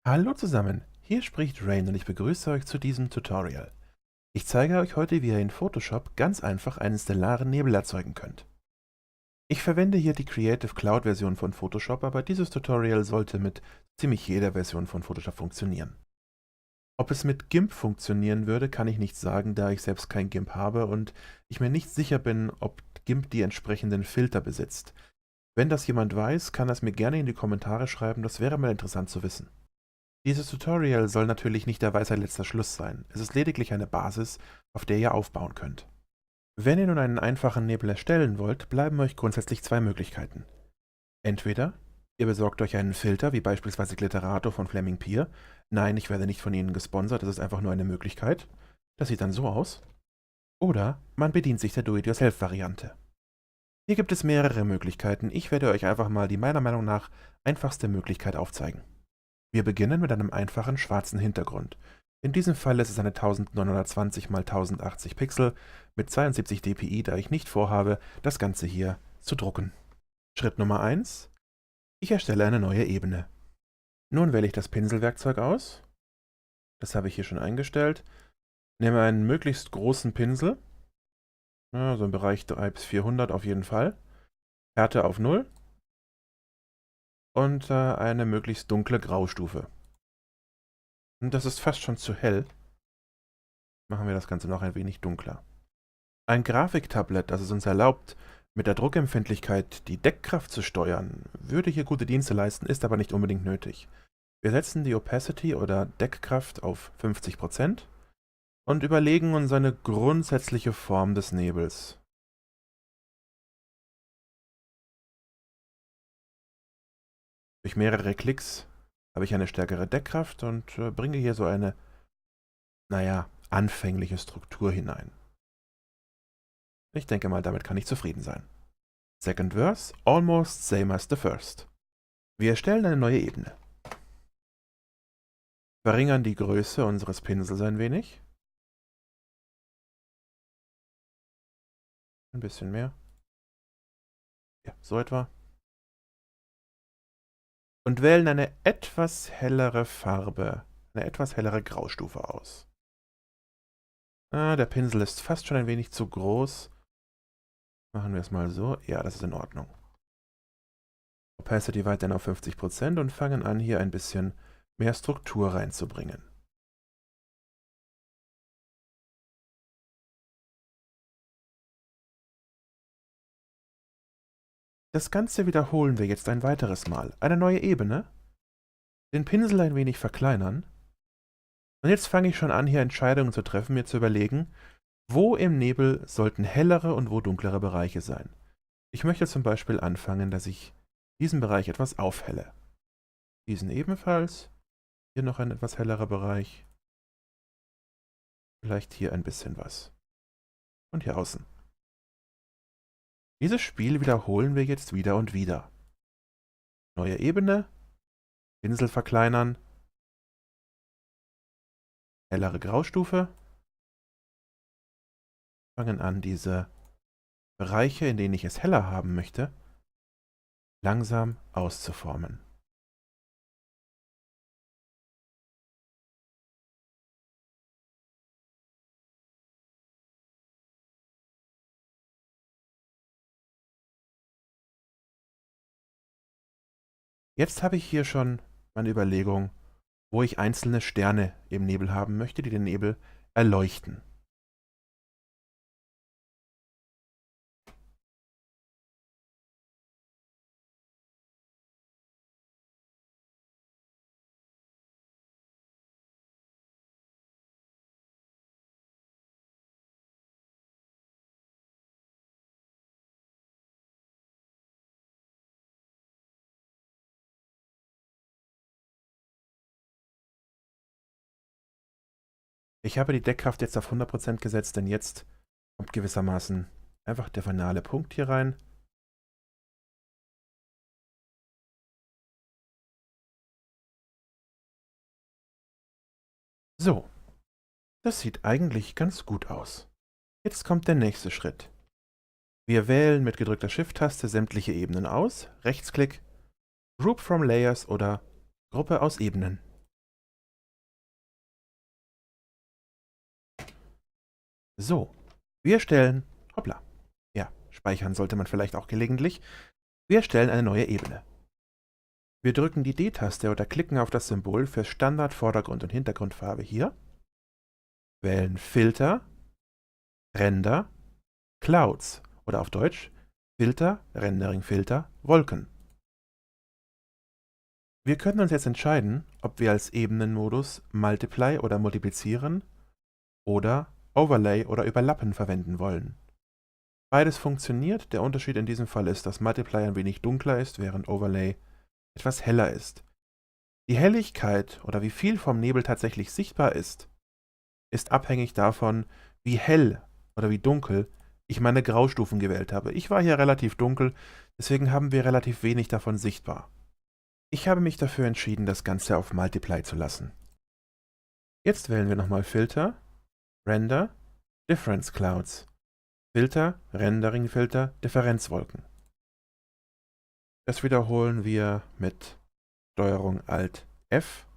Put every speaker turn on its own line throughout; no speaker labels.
Hallo zusammen, hier spricht Rain und ich begrüße euch zu diesem Tutorial. Ich zeige euch heute, wie ihr in Photoshop ganz einfach einen stellaren Nebel erzeugen könnt. Ich verwende hier die Creative Cloud Version von Photoshop, aber dieses Tutorial sollte mit ziemlich jeder Version von Photoshop funktionieren. Ob es mit GIMP funktionieren würde, kann ich nicht sagen, da ich selbst kein GIMP habe und ich mir nicht sicher bin, ob GIMP die entsprechenden Filter besitzt. Wenn das jemand weiß, kann das mir gerne in die Kommentare schreiben, das wäre mal interessant zu wissen. Dieses Tutorial soll natürlich nicht der Weisheit letzter Schluss sein. Es ist lediglich eine Basis, auf der ihr aufbauen könnt. Wenn ihr nun einen einfachen Nebel erstellen wollt, bleiben euch grundsätzlich zwei Möglichkeiten. Entweder ihr besorgt euch einen Filter, wie beispielsweise Glitterator von Flaming Pier. Nein, ich werde nicht von ihnen gesponsert, das ist einfach nur eine Möglichkeit. Das sieht dann so aus. Oder man bedient sich der Do-it-yourself-Variante. Hier gibt es mehrere Möglichkeiten. Ich werde euch einfach mal die meiner Meinung nach einfachste Möglichkeit aufzeigen. Wir beginnen mit einem einfachen schwarzen Hintergrund. In diesem Fall ist es eine 1920 x 1080 Pixel mit 72 dpi, da ich nicht vorhabe, das Ganze hier zu drucken. Schritt Nummer 1. Ich erstelle eine neue Ebene. Nun wähle ich das Pinselwerkzeug aus. Das habe ich hier schon eingestellt. Nehme einen möglichst großen Pinsel. Ja, so im Bereich 3 bis 400 auf jeden Fall. Härte auf 0. Und eine möglichst dunkle Graustufe. Und das ist fast schon zu hell. Machen wir das Ganze noch ein wenig dunkler. Ein Grafiktablett, das es uns erlaubt, mit der Druckempfindlichkeit die Deckkraft zu steuern, würde hier gute Dienste leisten, ist aber nicht unbedingt nötig. Wir setzen die Opacity oder Deckkraft auf 50% und überlegen uns eine grundsätzliche Form des Nebels. Durch mehrere Klicks habe ich eine stärkere Deckkraft und bringe hier so eine, naja, anfängliche Struktur hinein. Ich denke mal, damit kann ich zufrieden sein. Second Verse, almost same as the first. Wir erstellen eine neue Ebene. Verringern die Größe unseres Pinsels ein wenig. Ein bisschen mehr. Ja, so etwa. Und wählen eine etwas hellere Farbe, eine etwas hellere Graustufe aus. Der Pinsel ist fast schon ein wenig zu groß. Machen wir es mal so. Ja, das ist in Ordnung. Opacity weiterhin auf 50% und fangen an, hier ein bisschen mehr Struktur reinzubringen. Das Ganze wiederholen wir jetzt ein weiteres Mal. Eine neue Ebene. Den Pinsel ein wenig verkleinern. Und jetzt fange ich schon an, hier Entscheidungen zu treffen, mir zu überlegen, wo im Nebel sollten hellere und wo dunklere Bereiche sein. Ich möchte zum Beispiel anfangen, dass ich diesen Bereich etwas aufhelle. Diesen ebenfalls. Hier noch ein etwas hellerer Bereich. Vielleicht hier ein bisschen was. Und hier außen. Dieses Spiel wiederholen wir jetzt wieder und wieder. Neue Ebene. Pinsel verkleinern. Hellere Graustufe. Fangen an, diese Bereiche, in denen ich es heller haben möchte, langsam auszuformen. Jetzt habe ich hier schon meine Überlegung, wo ich einzelne Sterne im Nebel haben möchte, die den Nebel erleuchten. Ich habe die Deckkraft jetzt auf 100% gesetzt, denn jetzt kommt gewissermaßen einfach der finale Punkt hier rein. So, das sieht eigentlich ganz gut aus. Jetzt kommt der nächste Schritt. Wir wählen mit gedrückter Shift-Taste sämtliche Ebenen aus, Rechtsklick, Group from Layers oder Gruppe aus Ebenen. So, wir stellen, hoppla, ja, speichern sollte man vielleicht auch gelegentlich. Wir erstellen eine neue Ebene. Wir drücken die D-Taste oder klicken auf das Symbol für Standard Vordergrund- und Hintergrundfarbe hier, wählen Filter, Render, Clouds oder auf Deutsch Filter, Rendering Filter, Wolken. Wir können uns jetzt entscheiden, ob wir als Ebenenmodus Multiply oder Multiplizieren oder Overlay oder Überlappen verwenden wollen. Beides funktioniert, der Unterschied in diesem Fall ist, dass Multiply ein wenig dunkler ist, während Overlay etwas heller ist. Die Helligkeit oder wie viel vom Nebel tatsächlich sichtbar ist abhängig davon, wie hell oder wie dunkel ich meine Graustufen gewählt habe. Ich war hier relativ dunkel, deswegen haben wir relativ wenig davon sichtbar. Ich habe mich dafür entschieden, das Ganze auf Multiply zu lassen. Jetzt wählen wir nochmal Filter, Render, Difference Clouds, Filter, Rendering Filter, Differenzwolken. Das wiederholen wir mit STRG Alt F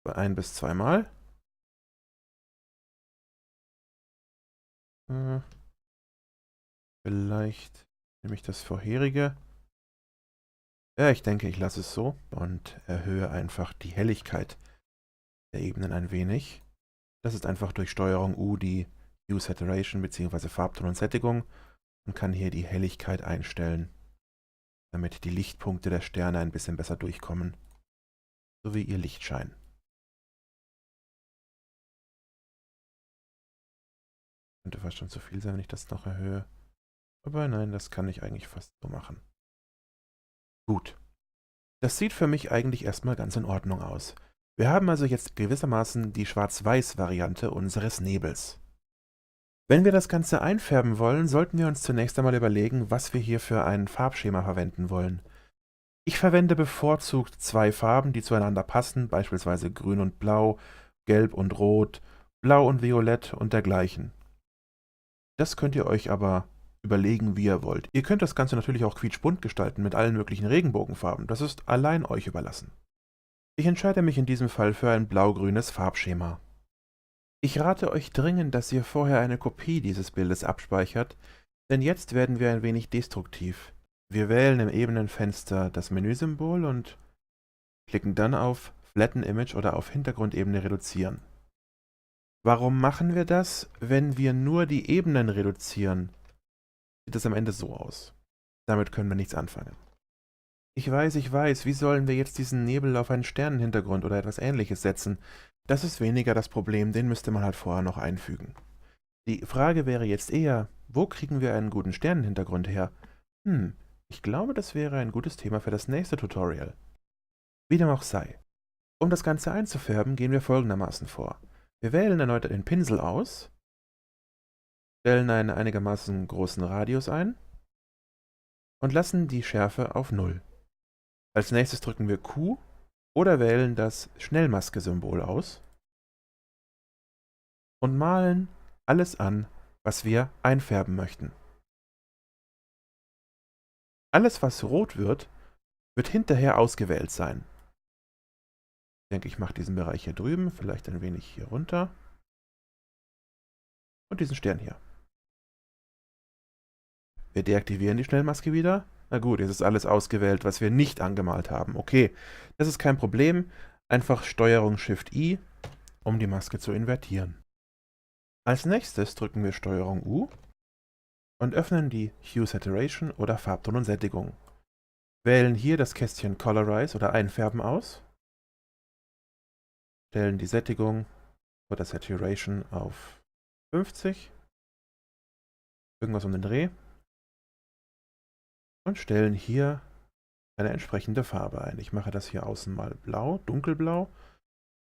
ein- bis zweimal. Vielleicht nehme ich das vorherige. Ja, ich denke, ich lasse es so und erhöhe einfach die Helligkeit der Ebenen ein wenig. Das ist einfach durch STRG U die Hue Saturation bzw. Farbton und Sättigung und kann hier die Helligkeit einstellen, damit die Lichtpunkte der Sterne ein bisschen besser durchkommen, sowie ihr Lichtschein. Könnte fast schon zu viel sein, wenn ich das noch erhöhe. Aber nein, das kann ich eigentlich fast so machen. Gut. Das sieht für mich eigentlich erstmal ganz in Ordnung aus. Wir haben also jetzt gewissermaßen die Schwarz-Weiß-Variante unseres Nebels. Wenn wir das Ganze einfärben wollen, sollten wir uns zunächst einmal überlegen, was wir hier für ein Farbschema verwenden wollen. Ich verwende bevorzugt zwei Farben, die zueinander passen, beispielsweise Grün und Blau, Gelb und Rot, Blau und Violett und dergleichen. Das könnt ihr euch aber überlegen, wie ihr wollt. Ihr könnt das Ganze natürlich auch quietschbunt gestalten mit allen möglichen Regenbogenfarben. Das ist allein euch überlassen. Ich entscheide mich in diesem Fall für ein blau-grünes Farbschema. Ich rate euch dringend, dass ihr vorher eine Kopie dieses Bildes abspeichert, denn jetzt werden wir ein wenig destruktiv. Wir wählen im Ebenenfenster das Menüsymbol und klicken dann auf Flatten Image oder auf Hintergrundebene reduzieren. Warum machen wir das? Wenn wir nur die Ebenen reduzieren, sieht es am Ende so aus. Damit können wir nichts anfangen. Ich weiß, wie sollen wir jetzt diesen Nebel auf einen Sternenhintergrund oder etwas Ähnliches setzen? Das ist weniger das Problem, den müsste man halt vorher noch einfügen. Die Frage wäre jetzt eher, wo kriegen wir einen guten Sternenhintergrund her? Ich glaube, das wäre ein gutes Thema für das nächste Tutorial. Wie dem auch sei. Um das Ganze einzufärben, gehen wir folgendermaßen vor. Wir wählen erneut den Pinsel aus, stellen einen einigermaßen großen Radius ein und lassen die Schärfe auf 0. Als nächstes drücken wir Q oder wählen das Schnellmaske-Symbol aus und malen alles an, was wir einfärben möchten. Alles, was rot wird, wird hinterher ausgewählt sein. Ich denke, ich mache diesen Bereich hier drüben, vielleicht ein wenig hier runter und diesen Stern hier. Wir deaktivieren die Schnellmaske wieder. Na gut, jetzt ist alles ausgewählt, was wir nicht angemalt haben. Okay, das ist kein Problem. Einfach STRG-I, um die Maske zu invertieren. Als nächstes drücken wir STRG-U und öffnen die Hue Saturation oder Farbton und Sättigung. Wählen hier das Kästchen Colorize oder Einfärben aus. Stellen die Sättigung oder Saturation auf 50. Irgendwas um den Dreh. Und stellen hier eine entsprechende Farbe ein. Ich mache das hier außen mal blau, dunkelblau.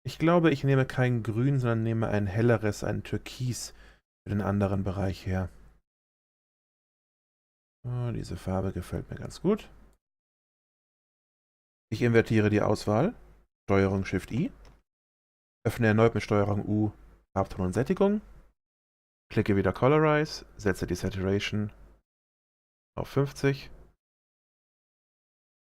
Ich glaube, ich nehme kein Grün, sondern nehme ein helleres, ein Türkis für den anderen Bereich her. Oh, diese Farbe gefällt mir ganz gut. Ich invertiere die Auswahl, STRG-Shift-I, öffne erneut mit STRG-U Farbton und Sättigung, klicke wieder Colorize, setze die Saturation auf 50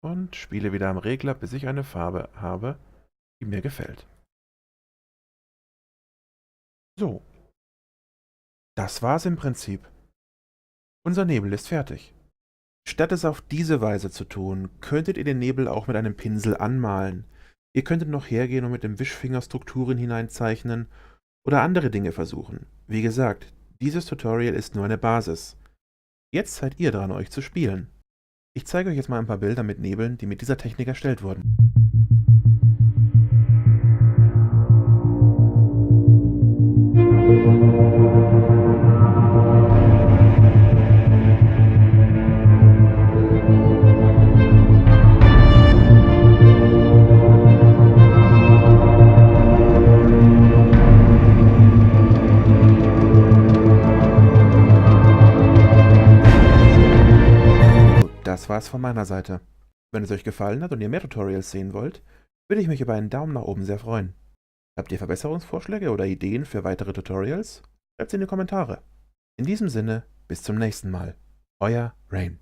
und spiele wieder am Regler, bis ich eine Farbe habe, die mir gefällt. So, Das war's im Prinzip. Unser Nebel ist fertig. Statt es auf diese Weise zu tun, könntet ihr den Nebel auch mit einem Pinsel anmalen. Ihr könntet noch hergehen und mit dem Wischfinger Strukturen hineinzeichnen oder andere Dinge versuchen. Wie gesagt, dieses Tutorial ist nur eine Basis. Jetzt seid ihr dran, euch zu spielen. Ich zeige euch jetzt mal ein paar Bilder mit Nebeln, die mit dieser Technik erstellt wurden. Das war's von meiner Seite. Wenn es euch gefallen hat und ihr mehr Tutorials sehen wollt, würde ich mich über einen Daumen nach oben sehr freuen. Habt ihr Verbesserungsvorschläge oder Ideen für weitere Tutorials? Schreibt sie in die Kommentare. In diesem Sinne, bis zum nächsten Mal. Euer Rain.